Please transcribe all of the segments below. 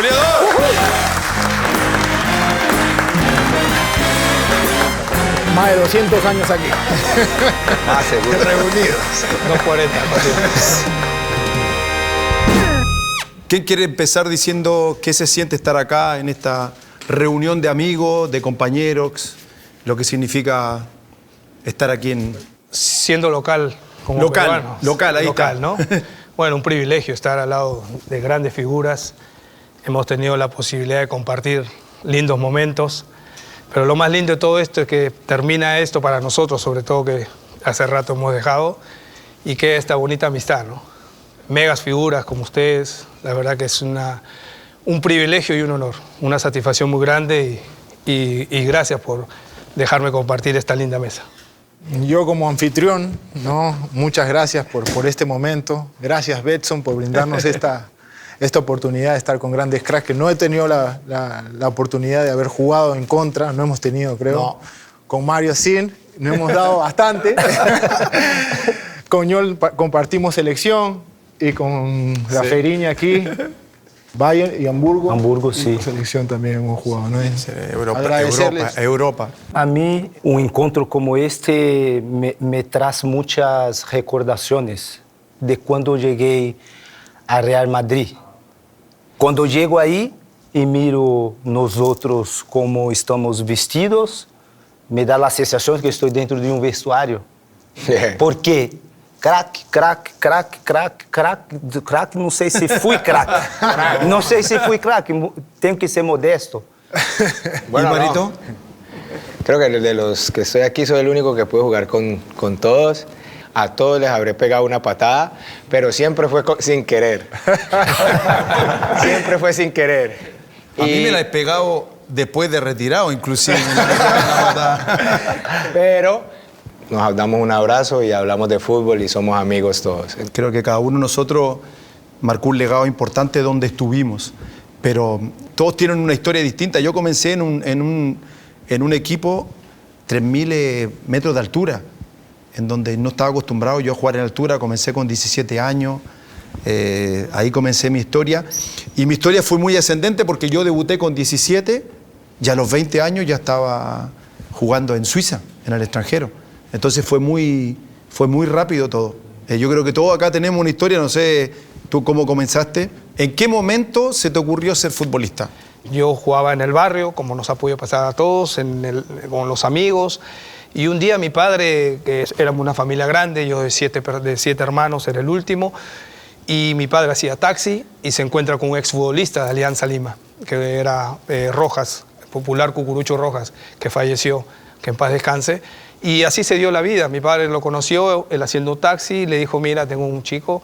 goleador. Más de 200 años aquí. Más seguro. Reunidos. 240. ¿Quién quiere empezar diciendo qué se siente estar acá en esta reunión de amigos, de compañeros, lo que significa estar aquí en... Siendo local como Local, peruano. local, ahí local, está. ¿no? Bueno, un privilegio estar al lado de grandes figuras. Hemos tenido la posibilidad de compartir lindos momentos. Pero lo más lindo de todo esto es que termina esto para nosotros, sobre todo que hace rato hemos dejado, y queda esta bonita amistad, ¿no? Megas figuras como ustedes, la verdad que es un privilegio y un honor, una satisfacción muy grande y gracias por dejarme compartir esta linda mesa. Yo como anfitrión, ¿no? Muchas gracias por este momento. Gracias, Betson, por brindarnos esta oportunidad de estar con grandes cracks, que no he tenido la oportunidad de haber jugado en contra, no hemos tenido, creo. No. Con Mario Sin, nos hemos dado bastante. Con Yol compartimos selección y con la Feriña aquí, Bayern y Hamburgo. Hamburgo, y sí. con selección también hemos jugado, ¿no? Europa. A mí, un encuentro como este me trae muchas recordaciones de cuando llegué a Real Madrid. Cuando llego ahí y miro nosotros cómo estamos vestidos, me da la sensación que estoy dentro de un vestuario. Porque crack, não sei se fui crack. Não sei se fui crack, tenho que ser modesto. Bueno, ¿y Marito? No. Creo que de los que estoy aquí soy el único que puede jugar con todos. A todos les habré pegado una patada, pero siempre fue sin querer. Siempre fue sin querer. A mí me la he pegado después de retirado, inclusive. Pero nos damos un abrazo y hablamos de fútbol y somos amigos todos. Creo que cada uno de nosotros marcó un legado importante donde estuvimos, pero todos tienen una historia distinta. Yo comencé en un equipo 3.000 metros de altura, en donde no estaba acostumbrado yo a jugar en altura. Comencé con 17 años, ahí comencé mi historia. Y mi historia fue muy ascendente porque yo debuté con 17 y a los 20 años ya estaba jugando en Suiza, en el extranjero. Entonces fue muy rápido todo. Yo creo que todos acá tenemos una historia, no sé tú cómo comenzaste. ¿En qué momento se te ocurrió ser futbolista? Yo jugaba en el barrio, como nos ha podido pasar a todos, con los amigos. Y un día mi padre, que éramos una familia grande, yo de siete hermanos, era el último, y mi padre hacía taxi y se encuentra con un exfutbolista de Alianza Lima, que era Rojas, el popular Cucurucho Rojas, que falleció, que en paz descanse. Y así se dio la vida. Mi padre lo conoció, él haciendo taxi, le dijo, mira, tengo un chico.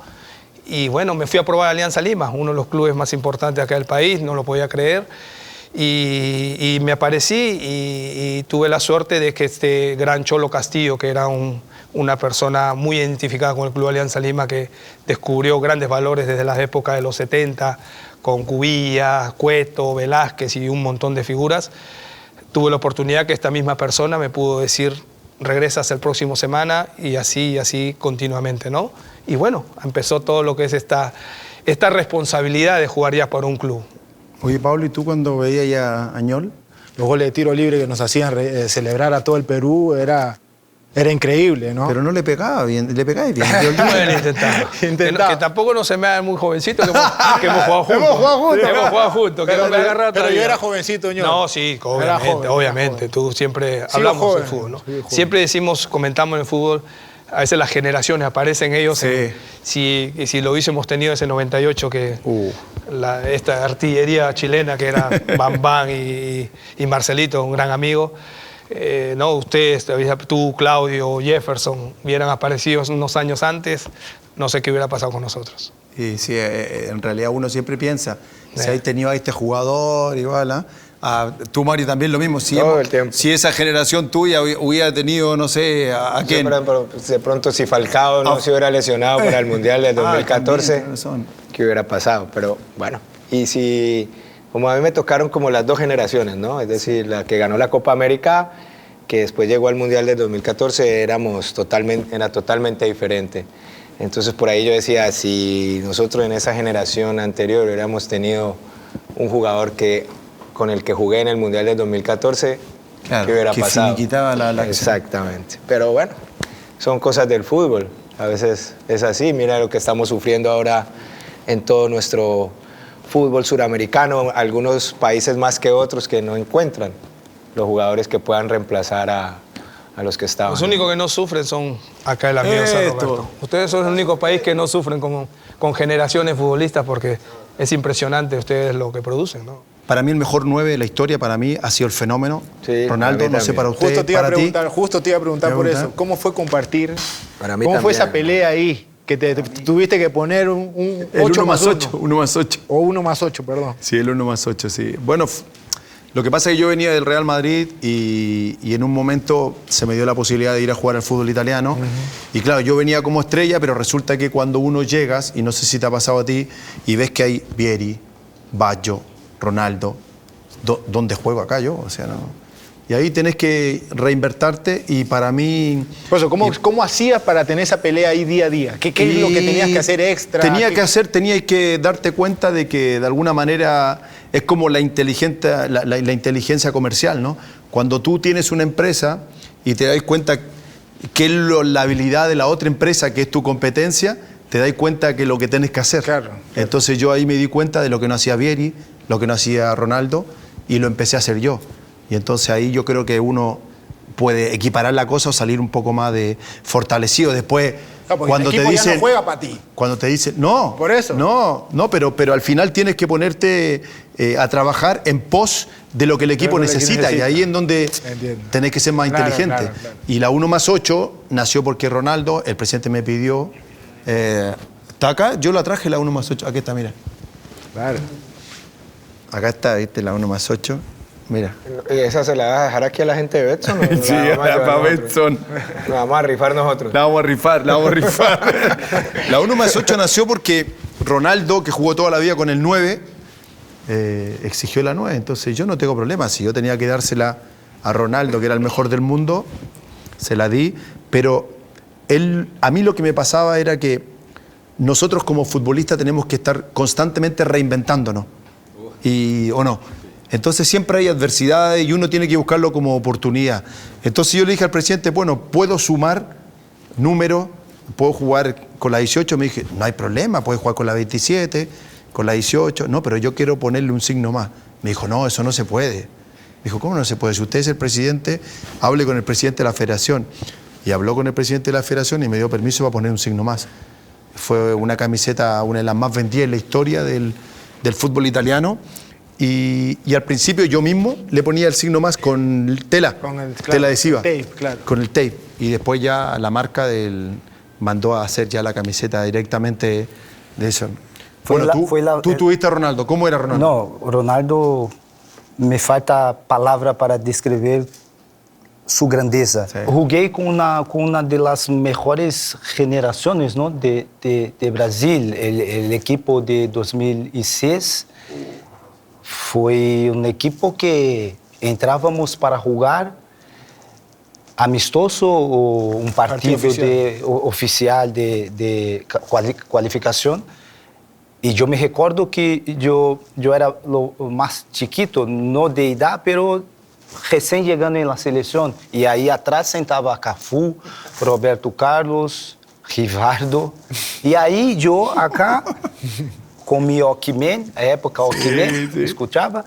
Y bueno, me fui a probar a Alianza Lima, uno de los clubes más importantes acá del país, no lo podía creer. Y me aparecí y tuve la suerte de que este gran Cholo Castillo, que era una persona muy identificada con el Club Alianza Lima, que descubrió grandes valores desde las épocas de los 70, con Cubilla, Cueto, Velázquez y un montón de figuras, tuve la oportunidad que esta misma persona me pudo decir, regresas el próximo semana, y así continuamente, ¿no? Y bueno, empezó todo lo que es esta responsabilidad de jugar ya para un club. Oye, Pablo, ¿y tú cuando veías ya a Añol? Los goles de tiro libre que nos hacían celebrar a todo el Perú era increíble, ¿no? Pero no le pegaba bien, le pegaba bien. Bueno, intentaba. Que tampoco no se me haga muy jovencito, que hemos jugado juntos. Hemos jugado juntos. Pero yo era jovencito, Ñol. No, sí, obviamente. Tú siempre hablamos del fútbol, ¿no? Siempre comentamos en el fútbol, a veces las generaciones aparecen ellos. Sí. Si lo hubiésemos tenido ese 98, que esta artillería chilena que era Bam Bam y Marcelito, un gran amigo, no, ustedes, tú, Claudio, Jefferson, hubieran aparecido unos años antes, no sé qué hubiera pasado con nosotros. Y sí, en realidad uno siempre piensa, si hay tenido a este jugador, igual, tú, Mario, también lo mismo. Todo el tiempo. Si esa generación tuya hubiera tenido, no sé, ¿a quién? Pero de pronto si Falcao no se hubiera lesionado para el Mundial del 2014, ¿qué hubiera pasado? Pero bueno, y si, como a mí me tocaron como las dos generaciones, ¿no? Es decir, la que ganó la Copa América, que después llegó al Mundial del 2014, era totalmente diferente. Entonces por ahí yo decía, si nosotros en esa generación anterior hubiéramos tenido un jugador con el que jugué en el Mundial del 2014, Claro, ¿qué hubiera que pasado? finiquitaba la acción. Exactamente. Pero bueno, son cosas del fútbol. A veces es así. Mira lo que estamos sufriendo ahora en todo nuestro fútbol suramericano. Algunos países más que otros que no encuentran los jugadores que puedan reemplazar a los que estaban. Los únicos que no sufren son acá el amigo San Roberto. Ustedes son el único país que no sufren con generaciones futbolistas porque es impresionante ustedes lo que producen, ¿no? Para mí el mejor 9 de la historia, para mí, ha sido el fenómeno. Sí, Ronaldo, para mí no sé también. para usted, Justo te iba a preguntar por Pregunta. eso. ¿Cómo fue compartir? Para mí ¿Cómo fue también. esa pelea ahí? Que te tuviste que poner un El 8 1 más 1. 8. 1 más 8. O 1 más 8, perdón. Sí, el 1 más 8, sí. Bueno, lo que pasa es que yo venía del Real Madrid y en un momento se me dio la posibilidad de ir a jugar al fútbol italiano. Y claro, yo venía como estrella, pero resulta que cuando uno llegas, y no sé si te ha pasado a ti, y ves que hay Vieri, Baggio, Ronaldo, ¿dónde juego acá yo? O sea, no. Y ahí tenés que reinvertirte y para mí... Por eso, ¿cómo hacías para tener esa pelea ahí día a día? ¿Qué es lo que tenías que hacer extra? Tenías que darte cuenta de que de alguna manera es como la inteligencia comercial, ¿no? Cuando tú tienes una empresa y te das cuenta que es la habilidad de la otra empresa, que es tu competencia, te das cuenta que lo que tienes que hacer. Claro. Entonces yo ahí me di cuenta de lo que no hacía Vieri, lo que no hacía Ronaldo, y lo empecé a hacer yo. Y entonces ahí yo creo que uno puede equiparar la cosa o salir un poco más de fortalecido. Después, cuando el te equipo dicen... ya no juega para ti. Cuando te dicen, no, Por eso. no, pero al final tienes que ponerte a trabajar en pos de lo que el equipo De lo que necesita. Y ahí es donde Entiendo. tenés que ser más Claro, inteligente. claro. Y la 1 más 8 nació porque Ronaldo, el presidente me pidió, está acá, yo la traje la 1 más 8, aquí está, mira. Claro. Acá está, viste, la 1 más 8, mira. ¿Esa se la vas a dejar aquí a la gente de Betson? Sí, para Betson. Nos vamos a rifar nosotros. La vamos a rifar. La 1 más 8 nació porque Ronaldo, que jugó toda la vida con el 9, exigió la 9. Entonces yo no tengo problema. Si yo tenía que dársela a Ronaldo, que era el mejor del mundo, se la di. Pero a mí lo que me pasaba era que nosotros como futbolistas tenemos que estar constantemente reinventándonos. ¿O no? Entonces siempre hay adversidades y uno tiene que buscarlo como oportunidad. Entonces yo le dije al presidente, bueno, puedo sumar números, puedo jugar con la 18, me dije, no hay problema, puedes jugar con la 27, con la 18, no, pero yo quiero ponerle un signo más. Me dijo, no, eso no se puede. Me dijo, ¿cómo no se puede? Si usted es el presidente, hable con el presidente de la federación. Y habló con el presidente de la federación y me dio permiso para poner un signo más. Fue una camiseta, una de las más vendidas en la historia del fútbol italiano. Y al principio yo mismo le ponía el signo más con tela, tela adhesiva, tape, claro. con el tape. Y después ya la marca mandó a hacer ya la camiseta directamente de eso. Tú tuviste a Ronaldo, ¿cómo era Ronaldo? No, Ronaldo, me falta palabra para describir su grandeza. Sí. Jugué con una de las mejores generaciones, ¿no? de Brasil, el equipo de 2006. Fue un equipo que entrábamos para jugar amistoso o un partido oficial de cualificación. Y yo me recuerdo que yo era lo más chiquito, no de edad, pero recién llegando en la selección. Y ahí atrás sentaba Cafú, Roberto Carlos, Rivaldo. Y ahí yo acá... com mi Walkman, a época Walkman, escuchava,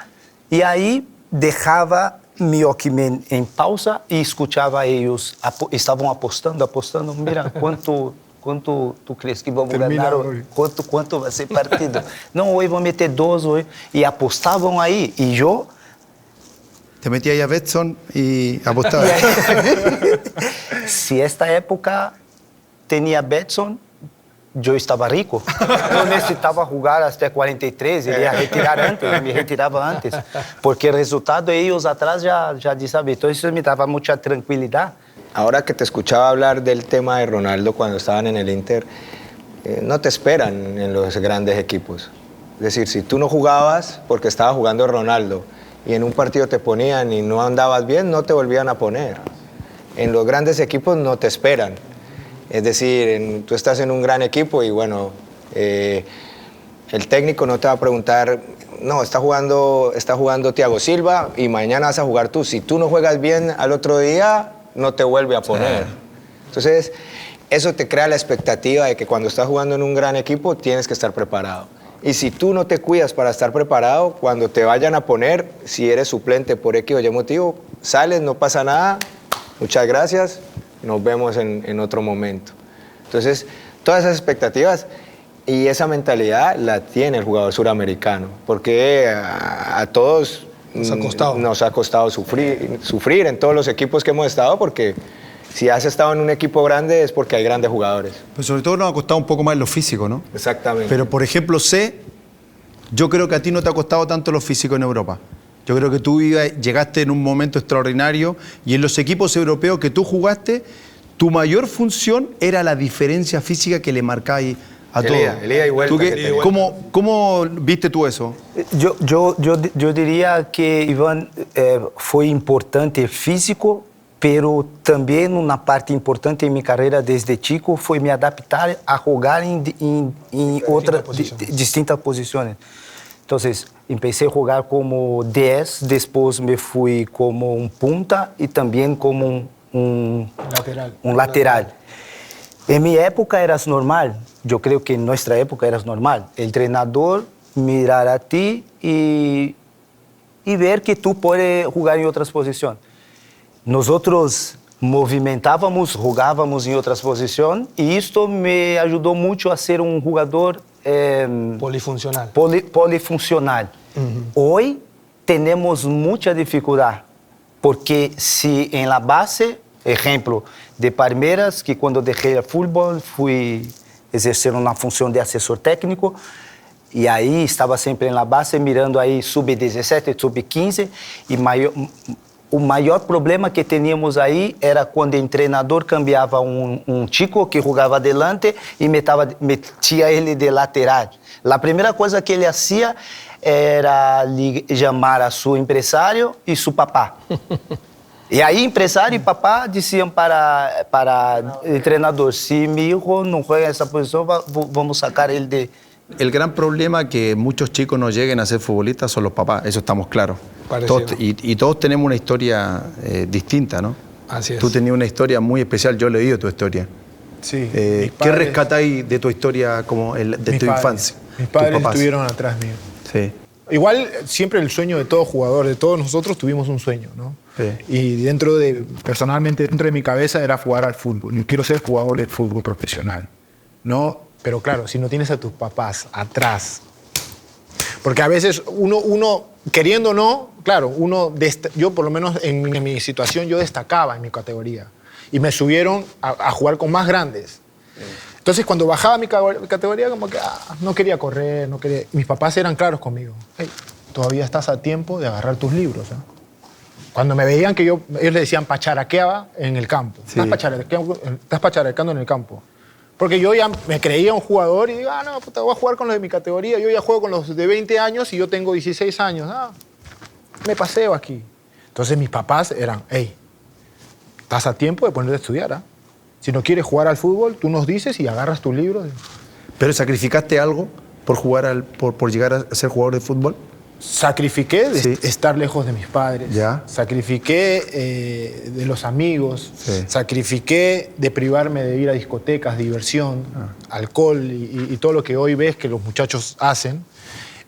e aí deixava mi Walkman em pausa e escutava eles, estavam apostando, mira, quanto tu crees que vamos ganhar, quanto vai ser partido. Não, hoje vão meter 2, hoje, e apostavam aí, e eu... Te metía ahí a Betson y apostaba. Se esta época tinha Betson, eu estava rico. Não necessitava jogar até 43, ele ia retirar antes, eu me retirava antes. Porque o resultado, eles atrás já sabiam. Então, isso me dava muita tranquilidade. Ahora que te escuchaba hablar del tema de Ronaldo cuando estaban en el Inter, no te esperan en los grandes equipos. Es decir, si tú no jugabas porque estaba jugando Ronaldo y en un partido te ponían y no andabas bien, no te volvían a poner. En los grandes equipos no te esperan. Es decir, tú estás en un gran equipo y bueno, el técnico no te va a preguntar no, está jugando Thiago Silva y mañana vas a jugar tú. Si tú no juegas bien al otro día, no te vuelve a poner. Sí. Entonces, eso te crea la expectativa de que cuando estás jugando en un gran equipo tienes que estar preparado. Y si tú no te cuidas para estar preparado, cuando te vayan a poner, si eres suplente por X o Y motivo, sales, no pasa nada, muchas gracias, nos vemos en otro momento. Entonces, todas esas expectativas y esa mentalidad la tiene el jugador suramericano, porque a todos nos ha costado sufrir en todos los equipos que hemos estado, porque si has estado en un equipo grande es porque hay grandes jugadores. Pero sobre todo nos ha costado un poco más lo físico, ¿no? Exactamente. Pero, por ejemplo, yo creo que a ti no te ha costado tanto lo físico en Europa. Yo creo que tú llegaste en un momento extraordinario y en los equipos europeos que tú jugaste, tu mayor función era la diferencia física que le marcáis a todos. El ida y vuelta. ¿Cómo viste tú eso? Yo diría que, Iván, fue importante el físico, pero también una parte importante en mi carrera desde chico fue me adaptar a jugar en otras distintas posiciones. Entonces, empecé a jugar como 10, después me fui como un punta y también como un lateral. En mi época eras normal, yo creo que en nuestra época eras normal. El entrenador mirar a ti y ver que tú puedes jugar en otras posiciones. Nosotros movimentábamos, jugábamos en otras posiciones y esto me ayudó mucho a ser un jugador polifuncional. Polifuncional. Hoy tenemos mucha dificultad porque si en la base, ejemplo, de Palmeiras, que cuando dejé el fútbol fui ejercer una función de asesor técnico y ahí estaba siempre en la base mirando ahí sub-17, sub-15 y o maior problema que teníamos aí era quando o treinador cambiava um chico que jogava adelante e metia ele de lateral. A primeira coisa que ele fazia era chamar a seu empresário e seu papá. E aí, empresário e papá diziam para o treinador, se meu filho não joga nessa posição, vamos sacar ele de... El gran problema que muchos chicos no lleguen a ser futbolistas son los papás, eso estamos claros. Todos tenemos una historia distinta, ¿no? Así es. Tú tenías una historia muy especial, yo he leído tu historia. Sí. ¿Qué rescatáis de tu historia de tu infancia? Mis padres estuvieron atrás mío. Sí. Igual siempre el sueño de todo jugador, de todos nosotros tuvimos un sueño, ¿no? Sí. Y personalmente dentro de mi cabeza era jugar al fútbol. Yo quiero ser jugador de fútbol profesional, ¿no? Pero claro, si no tienes a tus papás atrás, porque a veces uno queriendo o no, claro, yo por lo menos en mi situación yo destacaba en mi categoría y me subieron a jugar con más grandes. Entonces cuando bajaba mi categoría como que no quería correr, no quería. Mis papás eran claros conmigo. Hey, todavía estás a tiempo de agarrar tus libros. ¿Eh? Cuando me veían que ellos le decían pacharaqueaba en el campo. Sí. Estás pacharaqueando en el campo. Porque yo ya me creía un jugador y digo, no, puta, voy a jugar con los de mi categoría. Yo ya juego con los de 20 años y yo tengo 16 años. Me paseo aquí. Entonces mis papás eran, hey, estás a tiempo de ponerte a estudiar. ¿Eh? Si no quieres jugar al fútbol, tú nos dices y agarras tus libros. ¿Pero sacrificaste algo por llegar a ser jugador de fútbol? Sacrifiqué de estar lejos de mis padres, ¿ya? Sacrifiqué de los amigos, sacrifiqué de privarme de ir a discotecas, diversión, alcohol y todo lo que hoy ves que los muchachos hacen.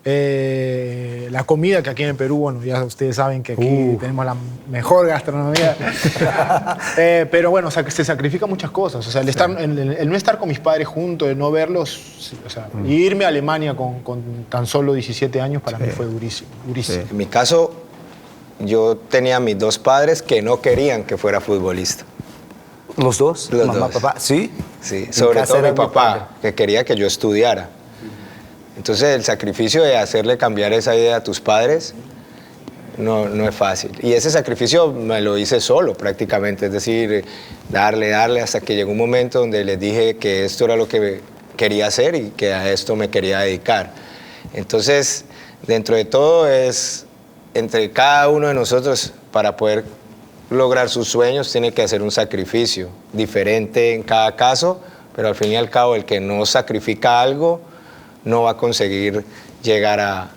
La comida que aquí en el Perú, bueno, ya ustedes saben que aquí tenemos la mejor gastronomía. Pero bueno, se sacrifican muchas cosas. O sea, el no estar con mis padres juntos, el no verlos, o sea, y irme a Alemania con tan solo 17 años para mí fue durísimo. Durísimo. En mi caso, yo tenía mis dos padres que no querían que fuera futbolista. ¿Los dos? Los mamá, dos. Papá. ¿Sí? Sí, sobre todo mi papá, que quería que yo estudiara. Entonces el sacrificio de hacerle cambiar esa idea a tus padres no es fácil. Y ese sacrificio me lo hice solo prácticamente, es decir, darle hasta que llegó un momento donde les dije que esto era lo que quería hacer y que a esto me quería dedicar. Entonces, dentro de todo es, entre cada uno de nosotros, para poder lograr sus sueños, tiene que hacer un sacrificio diferente en cada caso, pero al fin y al cabo el que no sacrifica algo no va a conseguir llegar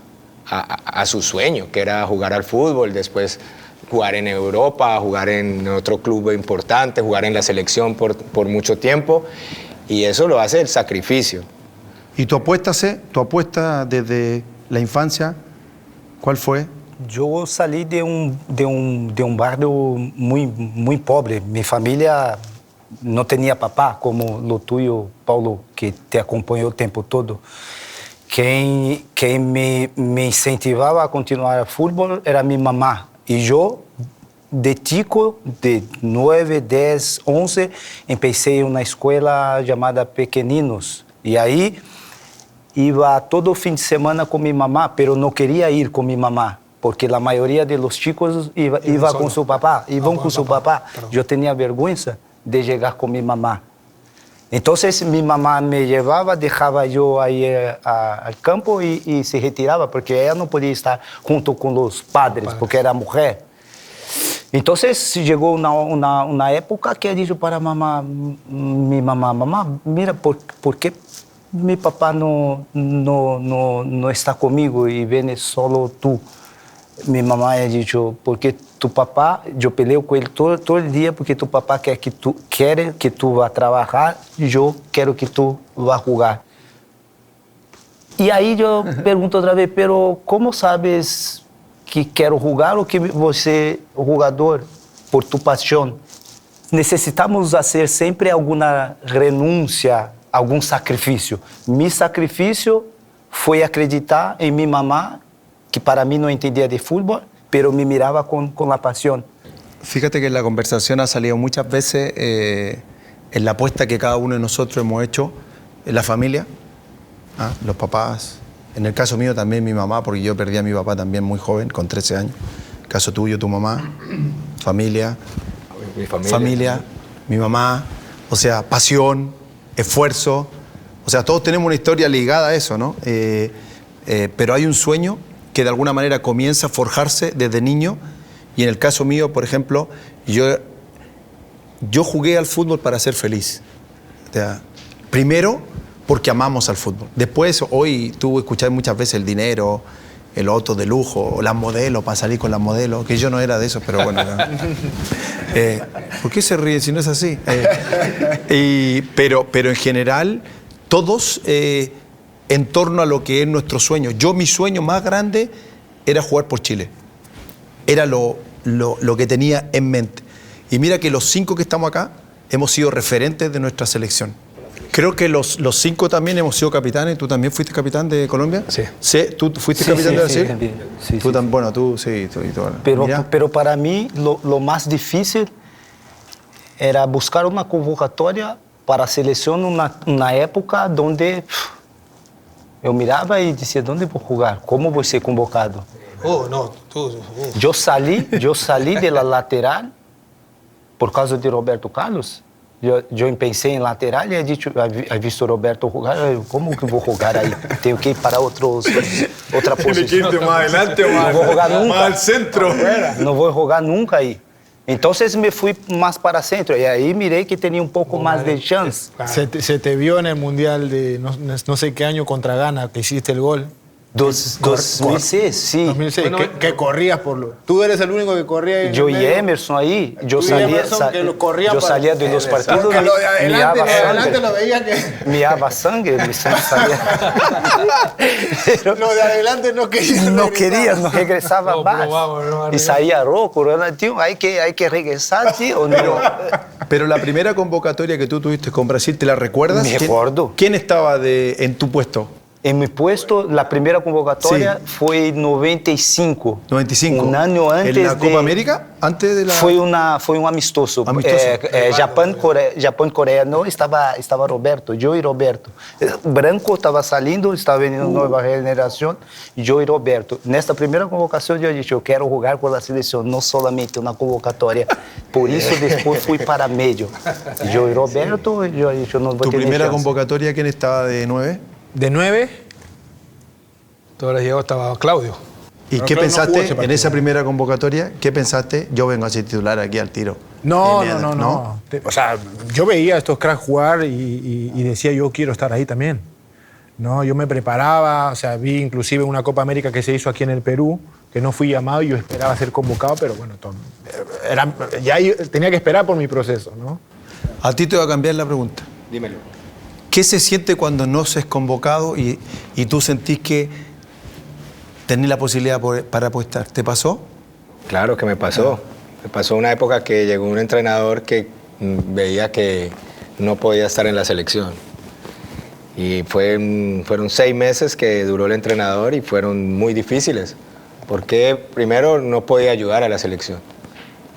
a su sueño, que era jugar al fútbol, después jugar en Europa, jugar en otro club importante, jugar en la selección por mucho tiempo, y eso lo hace el sacrificio. ¿Y tu apuesta desde la infancia, cuál fue? Yo salí de un barrio muy pobre. Mi familia no tenía papá, como lo tuyo, Paulo, que te acompañó el tiempo todo. Quien me incentivaba a continuar el fútbol era mi mamá. Y yo, de chico, de 9, 10, 11, empecé en una escuela llamada Pequeninos. Y ahí iba todo fin de semana con mi mamá, pero no quería ir con mi mamá, porque la mayoría de los chicos iba con su papá, iban con su papá. Yo tenía vergüenza de llegar con mi mamá. Entonces mi mamá me llevaba, dejaba yo ahí al campo y se retiraba, porque ella no podía estar junto con los padres, porque era mujer. Entonces llegó una época que he dicho para mi mamá, mira, ¿por qué mi papá no está conmigo y viene solo tú? Mi mamá ha dicho, porque tu papá, yo peleo con él todo el día porque tu papá quiere que tú vas a trabajar y yo quiero que tú vas a jugar. Y ahí yo pregunto otra vez, pero ¿cómo sabes que quiero jugar o que você es jugador por tu pasión? Necesitamos hacer siempre alguna renuncia, algún sacrificio. Mi sacrificio fue acreditar en mi mamá, que para mí no entendía de fútbol, pero me miraba con la pasión. Fíjate que en la conversación ha salido muchas veces en la apuesta que cada uno de nosotros hemos hecho en la familia, los papás. En el caso mío también mi mamá, porque yo perdí a mi papá también muy joven, con 13 años. En el caso tuyo, tu mamá, familia, mi mamá, o sea, pasión, esfuerzo. O sea, todos tenemos una historia ligada a eso, ¿no? Pero hay un sueño que de alguna manera comienza a forjarse desde niño. Y en el caso mío, por ejemplo, yo jugué al fútbol para ser feliz. O sea, primero, porque amamos al fútbol. Después, hoy tú escuchás muchas veces el dinero, el auto de lujo, o las modelos, para salir con las modelos, que yo no era de esos, pero bueno. ¿Por qué se ríen si no es así? Pero en general, todos en torno a lo que es nuestro sueño. Mi sueño más grande era jugar por Chile. Era lo que tenía en mente. Y mira que los 5 que estamos acá hemos sido referentes de nuestra selección. Creo que los 5 también hemos sido capitanes. ¿Tú también fuiste capitán de Colombia? Sí. ¿Sí? ¿Tú fuiste capitán de Brasil? Sí. Bueno, tú sí. Pero para mí lo más difícil era buscar una convocatoria para a selección una época donde eu mirava e dizia, ¿dónde vou jogar? ¿Cómo voy a ser convocado? Yo salí de la lateral por causa de Roberto Carlos. Eu pensei em lateral e he visto Roberto jogar. Como que vou jogar aí? Tenho que ir para outra posição. Tiene que irte más adelante o Não vou jogar nunca. más al centro. Não vou jogar nunca aí. Então me fui mais para centro e aí mirei que tinha pouco mais de chance. Se te vio en el Mundial de no sé qué año contra Ghana, que hiciste el gol. 2006, sí. 2006, que corrías por lo... Tú eres el único que corría ahí. Yo y Emerson ahí. Yo salía de los partidos. Porque lo de adelante lo veía que... Miraba sangre, mi sangre salía. Pero lo de adelante no quería. No quería, no regresaba más. Y salía rojo. Tío, hay que regresar, tío. Pero la primera convocatoria que tú tuviste con Brasil, ¿te la recuerdas? Me recuerdo. ¿Quién estaba en tu puesto? En mi puesto, la primera convocatoria fue en 95. 95. Un año antes. ¿En la Copa América? Antes de la... Fue un amistoso. Japón-Corea. No, estaba Roberto, yo y Roberto. Branco estaba saliendo, estaba veniendo nueva generación, yo y Roberto. En esta primera convocación yo dije, yo quiero jugar con la selección, no solamente una convocatoria. Por eso después fui para medio. Yo y Roberto, yo dije, no voy a tener ¿Tu primera chance. convocatoria quién estaba de 9? ¿De 9? Tú ahora llegado estaba Claudio. ¿Y qué pensaste en esa primera convocatoria? ¿Qué pensaste? Yo vengo a ser titular aquí al tiro. No. O sea, yo veía a estos cracks jugar y decía, yo quiero estar ahí también. No, yo me preparaba, o sea, vi inclusive una Copa América que se hizo aquí en el Perú, que no fui llamado y yo esperaba ser convocado, pero bueno, tenía que esperar por mi proceso, ¿no? A ti te va a cambiar la pregunta. Dímelo. ¿Qué se siente cuando no se es convocado y tú sentís que tenés la posibilidad para apostar? ¿Te pasó? Claro que me pasó. Me pasó una época que llegó un entrenador que veía que no podía estar en la selección. Y fueron 6 meses que duró el entrenador y fueron muy difíciles. Porque primero no podía ayudar a la selección.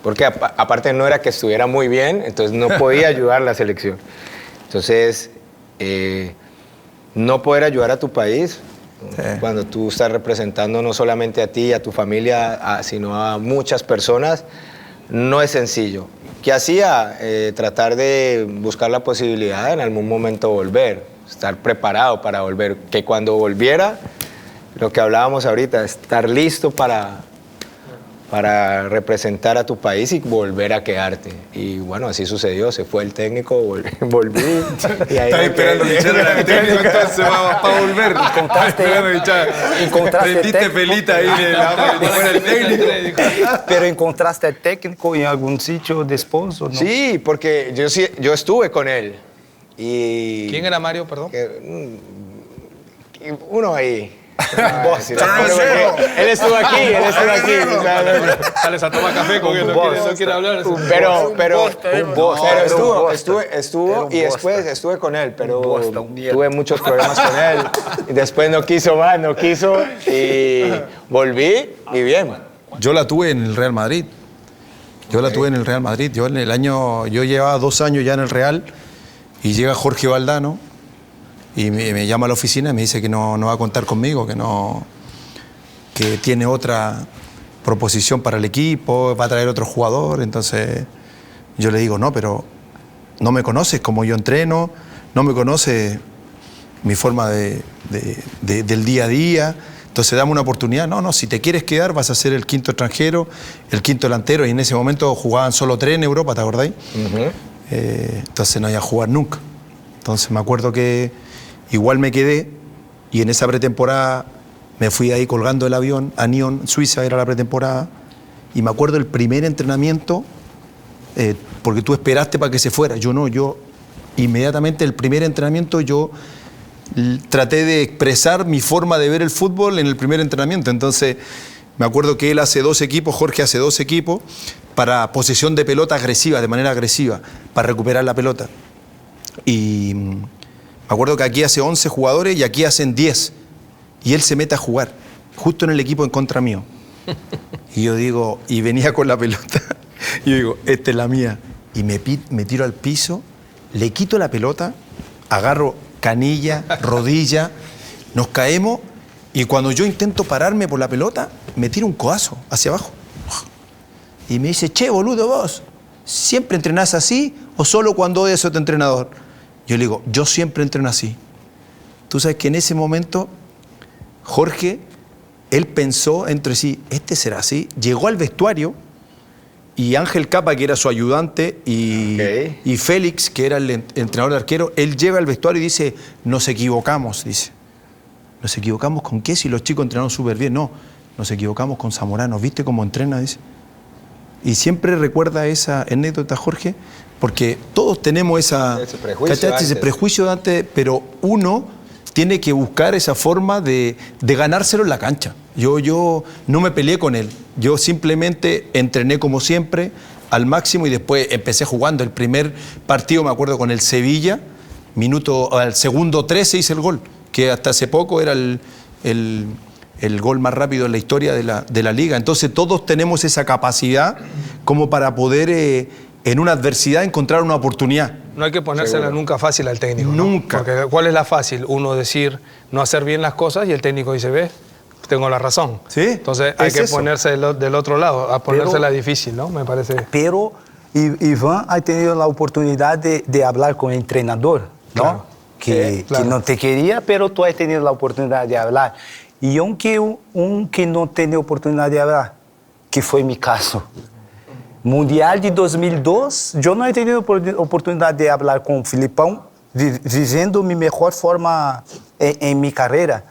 Porque aparte no era que estuviera muy bien, entonces no podía ayudar a la selección. Entonces, no poder ayudar a tu país, cuando tú estás representando no solamente a ti y a tu familia, sino a muchas personas, no es sencillo. ¿Qué hacía? Tratar de buscar la posibilidad de en algún momento volver, estar preparado para volver, que cuando volviera, lo que hablábamos ahorita, estar listo para representar a tu país y volver a quedarte. Y bueno, así sucedió, se fue el técnico, volví. Y ahí estaba esperando que echara el técnico, entonces para volver. Sentiste pelita ahí fuera el técnico. ¿Pero encontraste al técnico en algún sitio después o no? Sí, porque yo estuve con él. Y ¿Quién era Mario, perdón? Uno ahí. Él estuvo aquí. Sales a tomar café con él, no quiere hablar. Pero estuvo y después estuve con él, pero tuve muchos problemas con él. Y después no quiso y volví y bien. Yo la tuve en el Real Madrid. Yo llevaba 2 años ya en el Real y llega Jorge Valdano. Y me llama a la oficina y me dice que no va a contar conmigo, que tiene otra proposición para el equipo, va a traer otro jugador. Entonces yo le digo, no, pero no me conoces como yo entreno, no me conoces mi forma del día a día. Entonces dame una oportunidad. No, si te quieres quedar vas a ser el 5.º extranjero, el 5.º delantero. Y en ese momento jugaban solo 3 en Europa, ¿te acordáis? Entonces no iba a jugar nunca. Entonces me acuerdo que igual me quedé y en esa pretemporada me fui ahí colgando el avión a Nyon, Suiza, era la pretemporada, y me acuerdo el primer entrenamiento, porque tú esperaste para que se fuera, yo inmediatamente el primer entrenamiento yo traté de expresar mi forma de ver el fútbol en el primer entrenamiento. Entonces me acuerdo que él hace 2 equipos, Jorge hace 2 equipos para posesión de pelota agresiva, de manera agresiva, para recuperar la pelota. Y me acuerdo que aquí hace 11 jugadores y aquí hacen 10. Y él se mete a jugar, justo en el equipo en contra mío. Y yo digo, y venía con la pelota, y yo digo, esta es la mía. Y me tiro al piso, le quito la pelota, agarro canilla, rodilla, nos caemos, y cuando yo intento pararme por la pelota, me tiro un codazo hacia abajo. Y me dice, che, boludo, vos, ¿siempre entrenás así o solo cuando odias a tu entrenador? Yo le digo, yo siempre entreno así. Tú sabes que en ese momento, Jorge, él pensó entre sí, este será así. Llegó al vestuario y Ángel Capa, que era su ayudante, y Félix, que era el entrenador de arquero, él llega al vestuario y dice, nos equivocamos, dice. ¿Nos equivocamos con qué? Si los chicos entrenaron súper bien. No, nos equivocamos con Zamorano. ¿Viste cómo entrena? Dice. Y siempre recuerda esa anécdota, Jorge, porque todos tenemos ese prejuicio de antes, pero uno tiene que buscar esa forma de ganárselo en la cancha. Yo no me peleé con él, yo simplemente entrené como siempre, al máximo, y después empecé jugando. El primer partido, me acuerdo, con el Sevilla, al segundo 13 hice el gol, que hasta hace poco era el gol más rápido en la historia de la liga. Entonces todos tenemos esa capacidad como para poder en una adversidad encontrar una oportunidad. No hay que ponérsela nunca fácil al técnico. Nunca. ¿No? Porque ¿cuál es la fácil? Uno decir no hacer bien las cosas y el técnico dice, ve, tengo la razón. ¿Sí? Entonces hay que ponerse del otro lado, a ponérsela difícil, ¿no? Me parece. Pero Iván ha tenido la oportunidad de hablar con el entrenador, ¿no? Claro. Que no te quería, pero tú has tenido la oportunidad de hablar. Y aunque que no tenía oportunidad de hablar, que fue mi caso. Mundial de 2002, yo no he tenido oportunidad de hablar con Filipão, viviendo mi mejor forma en mi carrera.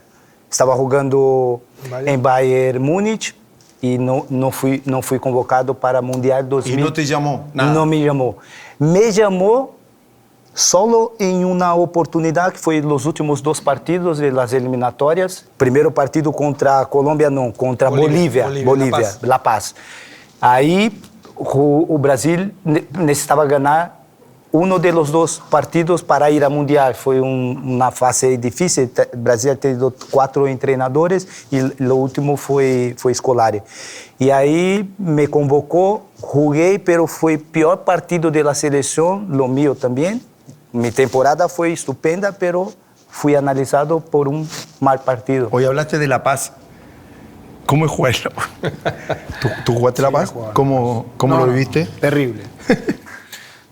Estaba jugando en Bayern Múnich y no fui convocado para Mundial 2000. ¿Y no te llamó? Nada. No me llamó. Me llamó solo en una oportunidad que fue los últimos 2 partidos de las eliminatorias. Primeiro partido contra Colombia, no, contra Bolivia, La Paz. Ahí o Brasil necesitaba ganar uno de los 2 partidos para ir a Mundial. Fue una fase difícil. Brasil ha tenido 4 entrenadores y lo último fue Scolari. Y ahí me convocó, jugué, pero fue peor partido de la selección, lo mío también. Mi temporada fue estupenda, pero fui analizado por un mal partido. Hoy hablaste de La Paz. ¿Cómo es jugar? ¿Tú jugaste La Paz? ¿Cómo lo viviste? Terrible.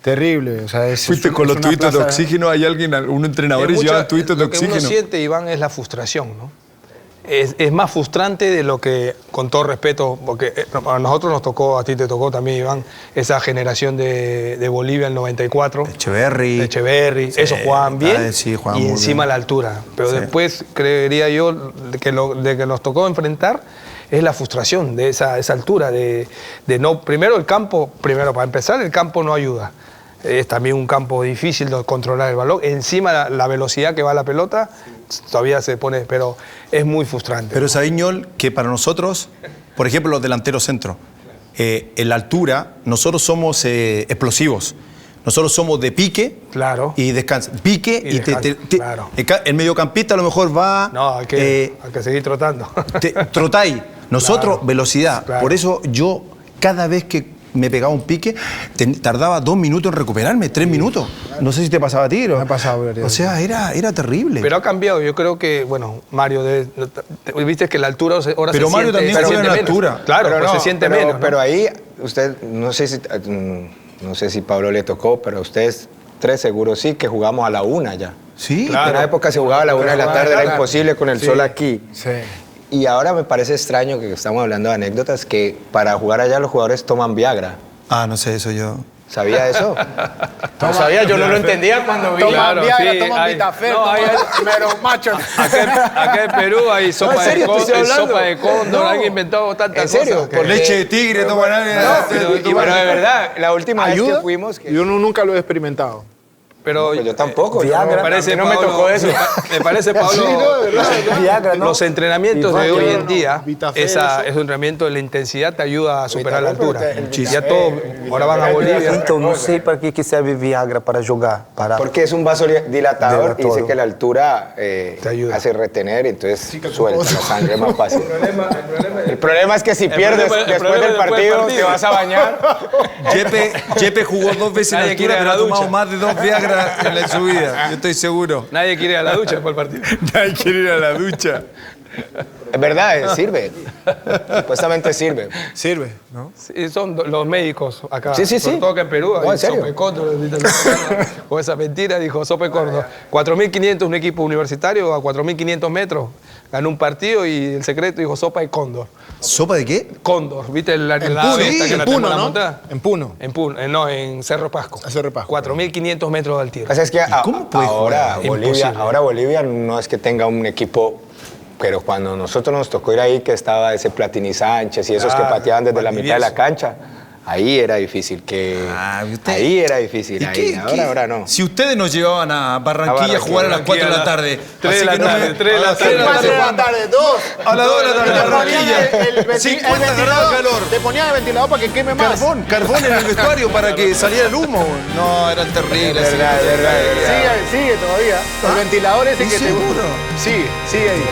Terrible. O sea, Fuiste con los tubitos de oxígeno, hay alguien, un entrenador y llevaban tubitos de oxígeno. Lo que uno siente, Iván, es la frustración, ¿no? Es más frustrante de lo que, con todo respeto, porque a nosotros nos tocó, a ti te tocó también, Iván, esa generación de Bolivia, el 94. Echeverri. Sí, esos jugaban bien jugaban y muy encima bien. la altura. Pero Sí. después, creería yo, que de que nos tocó enfrentar es la frustración de esa altura, de no... Primero, para empezar, el campo no ayuda. Es también un campo difícil de controlar el balón. Encima la velocidad que va la pelota todavía se pone, pero es muy frustrante. Pero sabés, Ñol, que para nosotros, por ejemplo, los delanteros centro, en la altura, nosotros somos explosivos. Nosotros somos de pique y descansa. Pique y claro. El mediocampista a lo mejor va... No, hay que seguir trotando. Trotáis. Nosotros, Claro. velocidad. Claro. Por eso yo, cada vez que me pegaba un pique, tardaba 2 minutos en recuperarme, 3 minutos. No sé si te pasaba a ti. Me ha pasado, o sea, era terrible. Pero ha cambiado. Yo creo que, bueno, Mario, viste que la altura ahora pero se Mario siente, también juega en la menos. altura. Claro, pero pues se siente menos, ¿no? Pero ahí, usted, no sé si Pablo le tocó, pero ustedes 3 seguro sí que jugamos a la 1 ya. Sí. En una época se jugaba a la 1 de la tarde, era imposible con el sol aquí. Sí. Y ahora me parece extraño que estamos hablando de anécdotas que para jugar allá los jugadores toman Viagra. Ah, no sé, eso yo... ¿Sabía eso? No sabía, yo no lo entendía cuando vi. Toman Viagra, sí, toman Vitafel, pero macho. Acá en Perú hay sopa, ¿En serio? ¿Te estoy hablando? sopa de cóndor, No. alguien inventó tantas ¿En serio? cosas. Por Leche de tigre, toma nada. Pero de verdad, la última vez que fuimos... Yo nunca lo he experimentado. Pero Pues yo tampoco. Viagra. Me parece, no me tocó eso. Me parece, Pablo, Sí, no, de verdad. Viagra, ¿no? los entrenamientos de hoy en día, Vitafel, ese eso. entrenamiento de la intensidad te ayuda a superar la altura. Muchísimo. Ya todos, ahora van a Bolivia. Então, não sei para que serve Viagra para jogar. Porque es un vasodilatador y dice Dilatador. que la altura ayuda. hace retener y entonces suelta la sangre más fácil. El problema es que si pierdes problema- el después problema del después del partido, partido. te vas a bañar. Yepe jugó 2 veces en Nadie altura, quiere ir a pero la ha tomado ducha. más de 2 Viagra en su vida. Yo estoy seguro. Nadie quiere ir a la ducha después del partido. Nadie quiere ir a la ducha. Es verdad, sirve. Supuestamente sirve. Sirve, ¿no? Sí, son los médicos acá. Sí, sí, sí. Sobre todo acá en Perú. No, hay ¿en serio? sopa de cóndor. Con esa mentira dijo sopa de cóndor. 4.500 un equipo universitario a 4.500 metros. Ganó un partido y el secreto dijo sopa de cóndor. ¿Sopa de qué? Cóndor, ¿viste? La En ave Puno, esta que en la Puno, tenemos en la ¿no? montaña? En Puno. En Puno, no, en Cerro Pasco. En Cerro Pasco. 4.500 metros de altura. O sea, es que cómo puede ahora, jugar? Bolivia, Imposible. ahora Bolivia no es que tenga un equipo, pero cuando nosotros nos tocó ir ahí, que estaba ese Platini Sánchez y esos que pateaban desde la mitad de la cancha, ahí era difícil. Ahí era difícil. ¿Y Ahí. qué? Ahora no. Si ustedes nos llevaban a Barranquilla a jugar a las 4 de la tarde. 3 de así la que no tarde, me- 3 de la a las tarde. 3 de la tarde. 2. A las 2 de la tarde en Barranquilla. 50 grados de calor. Te ponían el ventilador para que queme más. Carbón en el vestuario para que saliera el humo. No, eran terribles. Es verdad. Sigue todavía. El ventilador ese que te ¿Seguro? Sigue ahí.